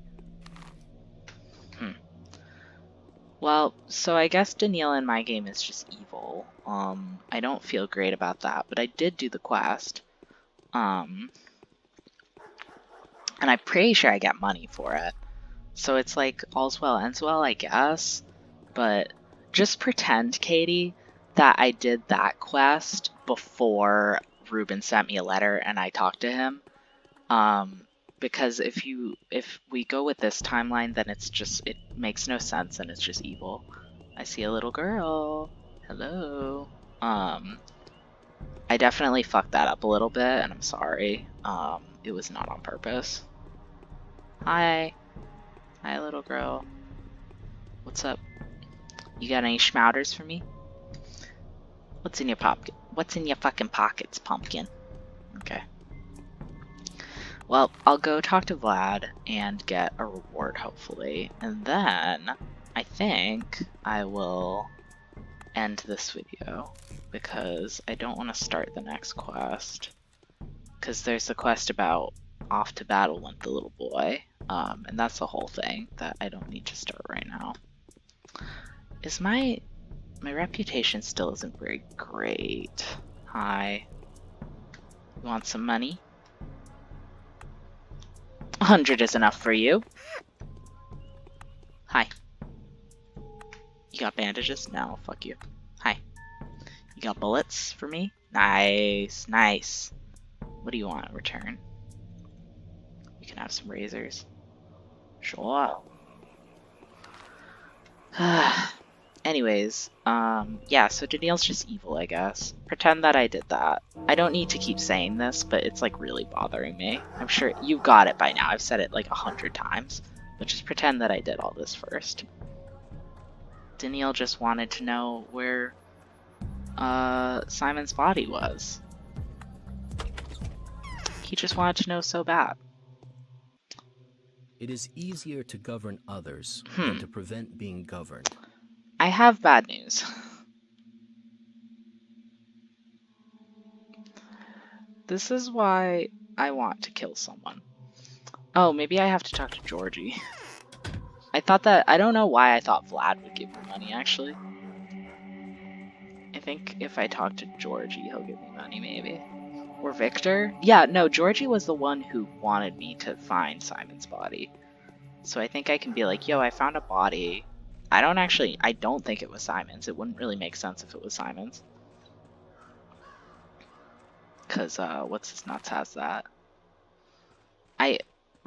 Well, so I guess Daniil in my game is just evil. I don't feel great about that, but I did do the quest. And I'm pretty sure I get money for it. So it's like, all's well ends well, I guess. But just pretend, Katie, that I did that quest before Ruben sent me a letter and I talked to him. Because if we go with this timeline, then it makes no sense and it's just evil. I see a little girl. Hello. I definitely fucked that up a little bit and I'm sorry. It was not on purpose. Hi. Hi, little girl. What's up? You got any schmouters for me? What's in your pocket? What's in your fucking pockets, pumpkin? Okay. Well, I'll go talk to Vlad and get a reward, hopefully. And then, I think I will end this video because I don't want to start the next quest. Because there's the quest about off to battle with the little boy. And that's the whole thing that I don't need to start right now. Is my reputation still isn't very great. Hi. You want some money? 100 is enough for you. Hi. You got bandages? No, fuck you. Hi. You got bullets for me? Nice, nice. What do you want in return? You can have some razors. Sure. Anyways, yeah, so Daniil's just evil, I guess. Pretend that I did that. I don't need to keep saying this, but it's like really bothering me. I'm sure you got it by now. I've said it like 100 times. But just pretend that I did all this first. Daniil just wanted to know where Simon's body was. He just wanted to know so bad. It is easier to govern others than to prevent being governed. I have bad news. This is why I want to kill someone. Oh, maybe I have to talk to Georgie. I don't know why I thought Vlad would give me money, actually. I think if I talk to Georgie, he'll give me money, maybe. Or Victor? Yeah, no, Georgie was the one who wanted me to find Simon's body. So I think I can be like, yo, I found a body. I don't think it was Simon's. It wouldn't really make sense if it was Simon's. Because, what's his nuts has that? I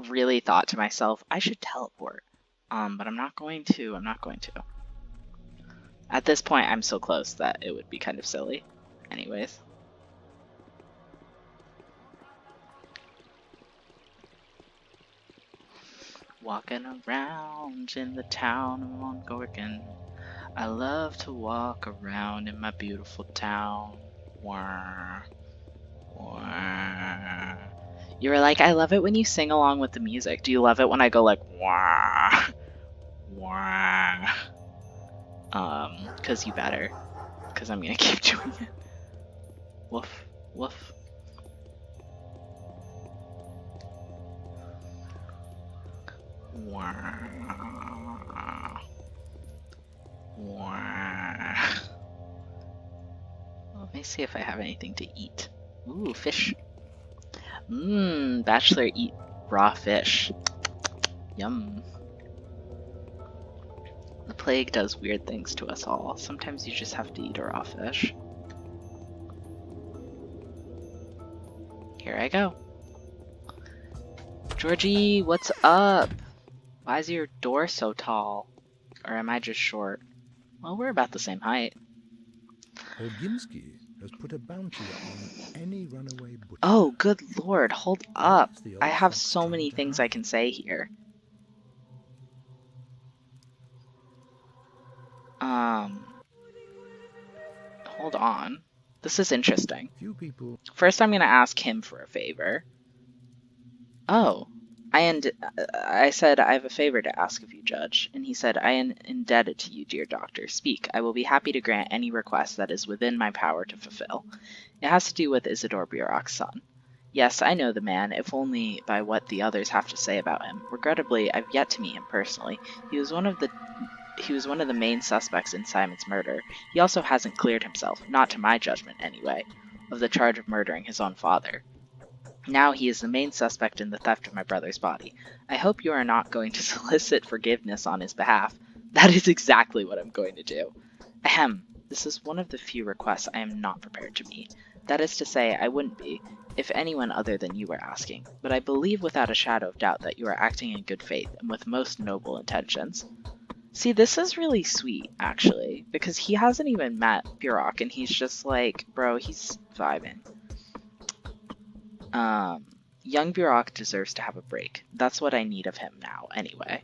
really thought to myself, I should teleport. But I'm not going to. At this point, I'm so close that it would be kind of silly. Anyways. Walking around in the town of Mongorgon. I love to walk around in my beautiful town. Wah, wah. You were like, I love it when you sing along with the music. Do you love it when I go like, wah, wah? Cause you better. Cause I'm gonna keep doing it. Woof, woof. Wah. Wah. Let me see if I have anything to eat. Ooh, fish. Bachelor eat raw fish. Yum. The plague does weird things to us all. Sometimes you just have to eat a raw fish. Here I go. Georgie, what's up? Why is your door so tall? Or am I just short? Well, we're about the same height. Olginsky has put a bounty on any runaway butcher. Oh, good lord, hold up. Perhaps the old I have fox so trying many to things hide. I can say here. Hold on. This is interesting. Few people. First, I'm gonna ask him for a favor. Oh. I said, I have a favor to ask of you, Judge. And he said, I am indebted to you, dear doctor. Speak. I will be happy to grant any request that is within my power to fulfill. It has to do with Isidore Burok's son. Yes, I know the man, if only by what the others have to say about him. Regrettably, I've yet to meet him personally. He was one of the main suspects in Simon's murder. He also hasn't cleared himself, not to my judgment anyway, of the charge of murdering his own father. Now he is the main suspect in the theft of my brother's body. I hope you are not going to solicit forgiveness on his behalf. That is exactly what I'm going to do. Ahem. This is one of the few requests I am not prepared to meet. That is to say, I wouldn't be, if anyone other than you were asking. But I believe without a shadow of doubt that you are acting in good faith and with most noble intentions. See, this is really sweet, actually, because he hasn't even met Burok, and he's just like, bro, he's vibing. Young Burok deserves to have a break. That's what I need of him now, anyway.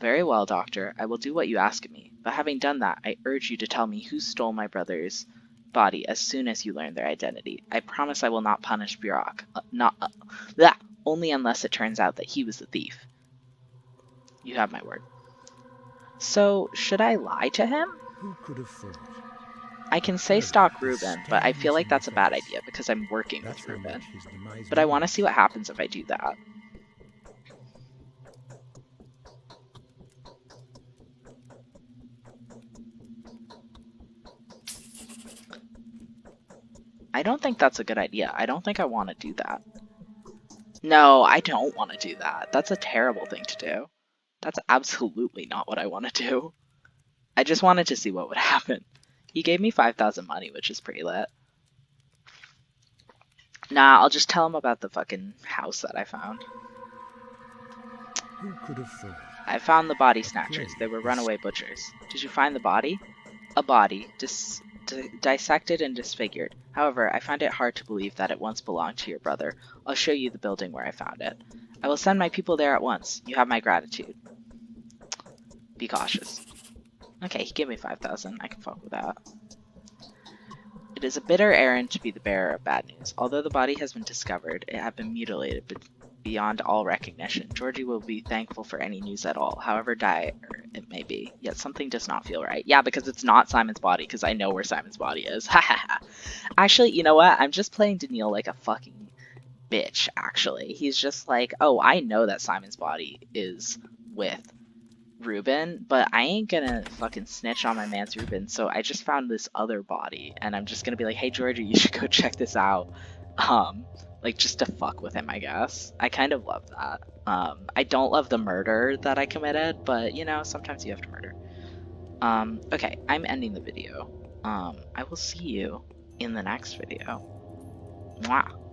Very well, Doctor. I will do what you ask of me. But having done that, I urge you to tell me who stole my brother's body as soon as you learn their identity. I promise I will not punish Burok. Only unless it turns out that he was the thief. You have my word. So, should I lie to him? Who could have thought? I can say stalk Ruben, but I feel like that's a bad idea because I'm working with That's how Ruben. much his demise But I want to means. see what happens if I do that. I don't think that's a good idea. I don't think I want to do that. No, I don't want to do that. That's a terrible thing to do. That's absolutely not what I want to do. I just wanted to see what would happen. He gave me 5,000 money, which is pretty lit. Nah, I'll just tell him about the fucking house that I found. Who could have thought? I found the body snatchers. They were runaway butchers. Did you find the body? A body, dissected and disfigured. However, I find it hard to believe that it once belonged to your brother. I'll show you the building where I found it. I will send my people there at once. You have my gratitude. Be cautious. Okay, he gave me 5,000. I can fuck with that. It is a bitter errand to be the bearer of bad news. Although the body has been discovered, it had been mutilated beyond all recognition. Georgie will be thankful for any news at all, however dire it may be. Yet something does not feel right. Yeah, because it's not Simon's body, because I know where Simon's body is. Ha ha ha. Actually, you know what? I'm just playing Daniil like a fucking bitch, actually. He's just like, oh, I know that Simon's body is with Ruben, but I ain't gonna fucking snitch on my man's Ruben, so I just found this other body, and I'm just gonna be like, hey Georgie, you should go check this out. Like, just to fuck with him, I guess. I kind of love that. I don't love the murder that I committed, but, you know, sometimes you have to murder. Okay, I'm ending the video. I will see you in the next video. Mwah!